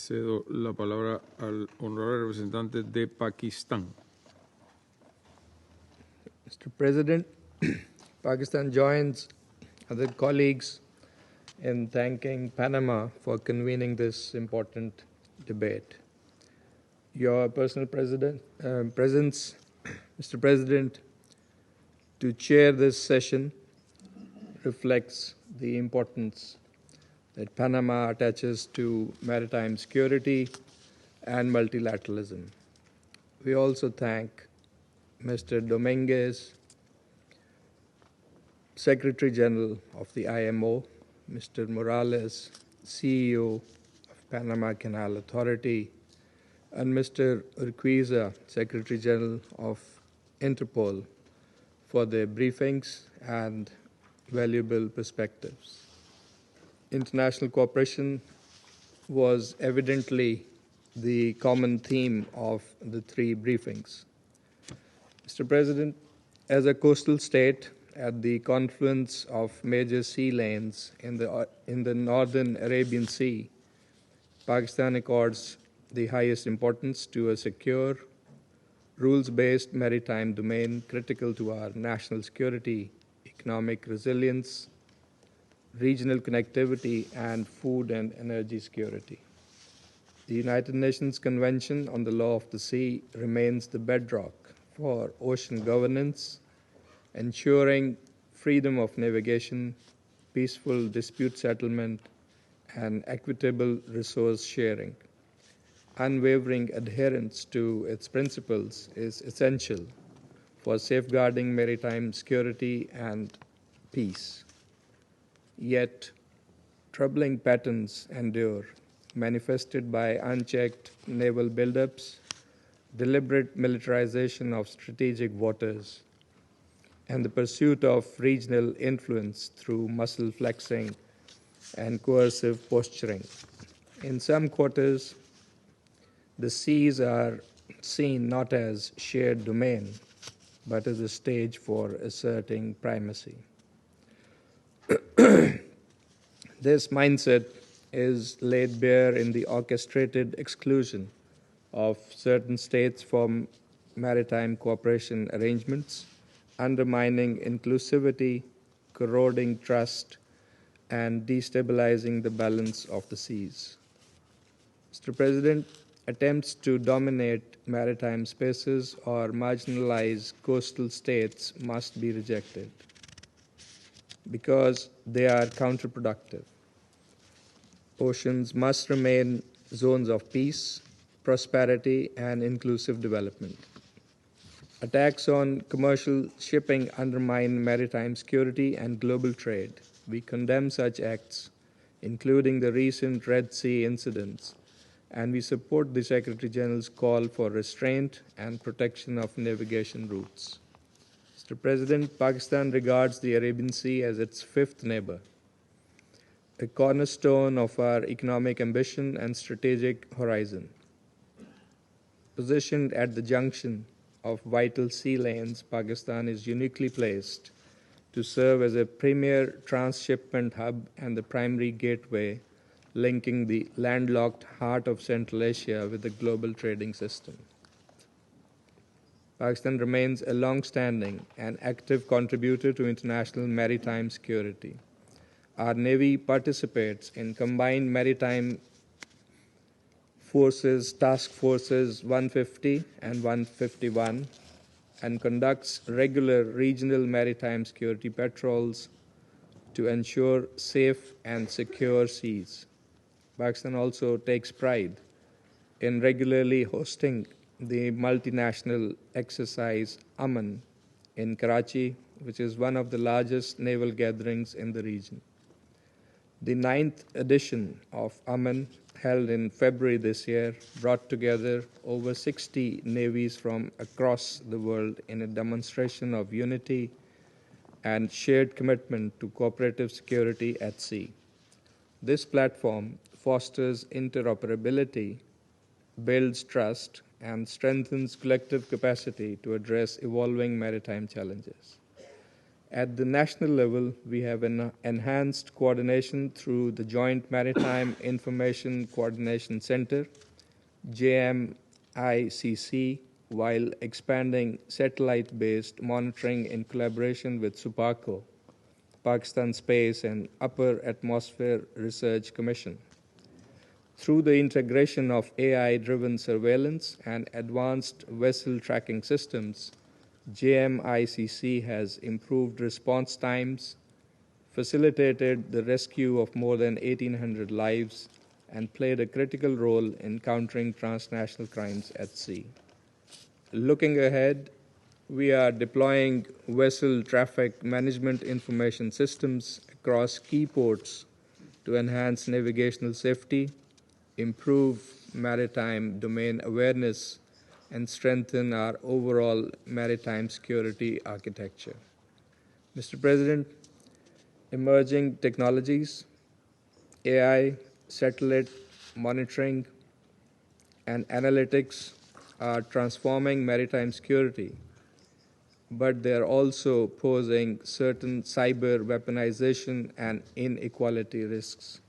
Cedo la palabra al honorable representante de Pakistán. Mr. President, Pakistan joins other colleagues in thanking Panama for convening this important debate. Your personal presence, Mr. President, to chair this session reflects the importance that Panama attaches to maritime security and multilateralism. We also thank Mr. Dominguez, Secretary General of the IMO, Mr. Morales, CEO of Panama Canal Authority, and Mr. Urquiza, Secretary General of Interpol, for their briefings and valuable perspectives. International cooperation was evidently the common theme of the three briefings. Mr. President, as a coastal state at the confluence of major sea lanes in the northern Arabian Sea, Pakistan accords the highest importance to a secure, rules-based maritime domain critical to our national security, economic resilience, regional connectivity, and food and energy security. The United Nations Convention on the Law of the Sea remains the bedrock for ocean governance, ensuring freedom of navigation, peaceful dispute settlement, and equitable resource sharing. Unwavering adherence to its principles is essential for safeguarding maritime security and peace. Yet, troubling patterns endure, manifested by unchecked naval buildups, deliberate militarization of strategic waters, and the pursuit of regional influence through muscle flexing and coercive posturing. In some quarters, the seas are seen not as shared domain, but as a stage for asserting primacy. This mindset is laid bare in the orchestrated exclusion of certain states from maritime cooperation arrangements, undermining inclusivity, corroding trust, and destabilizing the balance of the seas. Mr. President, attempts to dominate maritime spaces or marginalize coastal states must be rejected because they are counterproductive. Oceans must remain zones of peace, prosperity, and inclusive development. Attacks on commercial shipping undermine maritime security and global trade. We condemn such acts, including the recent Red Sea incidents, and we support the Secretary General's call for restraint and protection of navigation routes. Mr. President, Pakistan regards the Arabian Sea as its fifth neighbor, a cornerstone of our economic ambition and strategic horizon. Positioned at the junction of vital sea lanes, Pakistan is uniquely placed to serve as a premier transshipment hub and the primary gateway linking the landlocked heart of Central Asia with the global trading system. Pakistan remains a long-standing and active contributor to international maritime security. Our Navy participates in combined maritime forces, task forces 150 and 151, and conducts regular regional maritime security patrols to ensure safe and secure seas. Pakistan also takes pride in regularly hosting the multinational exercise Aman in Karachi, which is one of the largest naval gatherings in the region. The 9th edition of Aman, held in February this year, brought together over 60 navies from across the world in a demonstration of unity and shared commitment to cooperative security at sea. This platform fosters interoperability, builds trust, and strengthens collective capacity to address evolving maritime challenges. At the national level, we have enhanced coordination through the Joint Maritime Information Coordination Center, JMICC, while expanding satellite-based monitoring in collaboration with SUPACO, Pakistan Space and Upper Atmosphere Research Commission. Through the integration of AI-driven surveillance and advanced vessel tracking systems, JMICC has improved response times, facilitated the rescue of more than 1,800 lives, and played a critical role in countering transnational crimes at sea. Looking ahead, we are deploying vessel traffic management information systems across key ports to enhance navigational safety, improve maritime domain awareness, and strengthen our overall maritime security architecture. Mr. President, emerging technologies, AI, satellite monitoring, and analytics are transforming maritime security, but they are also posing certain cyber weaponization and inequality risks.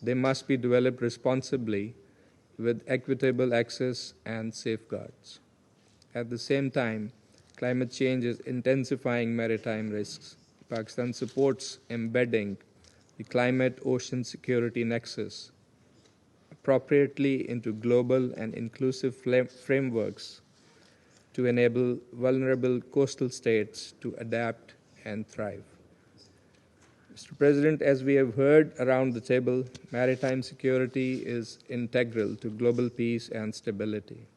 They must be developed responsibly with equitable access and safeguards. At the same time, climate change is intensifying maritime risks. Pakistan supports embedding the climate-ocean security nexus appropriately into global and inclusive frameworks to enable vulnerable coastal states to adapt and thrive. Mr. President, as we have heard around the table, maritime security is integral to global peace and stability.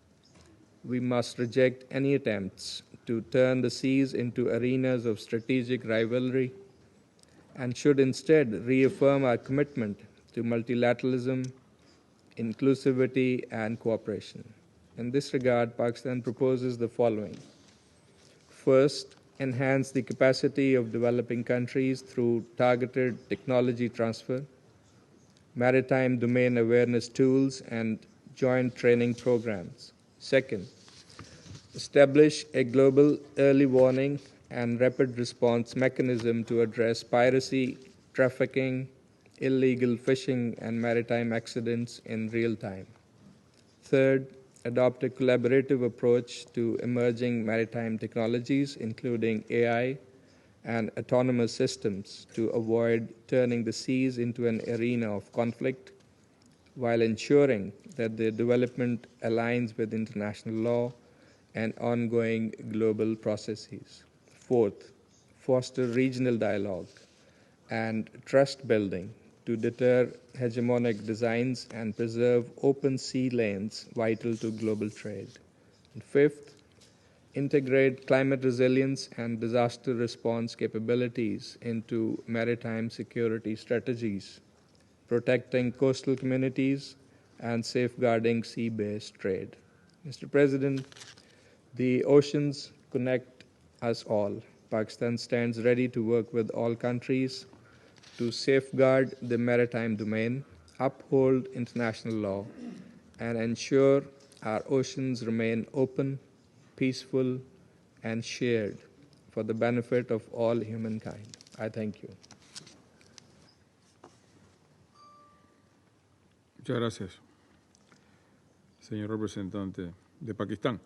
We must reject any attempts to turn the seas into arenas of strategic rivalry and should instead reaffirm our commitment to multilateralism, inclusivity, and cooperation. In this regard, Pakistan proposes the following. First, enhance the capacity of developing countries through targeted technology transfer, maritime domain awareness tools, and joint training programs. Second, establish a global early warning and rapid response mechanism to address piracy, trafficking, illegal fishing, and maritime accidents in real time. Third, adopt a collaborative approach to emerging maritime technologies, including AI and autonomous systems, to avoid turning the seas into an arena of conflict, while ensuring that their development aligns with international law and ongoing global processes. Fourth, foster regional dialogue and trust building to deter hegemonic designs and preserve open sea lanes vital to global trade. And fifth, integrate climate resilience and disaster response capabilities into maritime security strategies, protecting coastal communities and safeguarding sea-based trade. Mr. President, the oceans connect us all. Pakistan stands ready to work with all countries to safeguard the maritime domain, uphold international law, and ensure our oceans remain open, peaceful, and shared for the benefit of all humankind. I thank you. Muchas gracias, señor representante de Pakistán.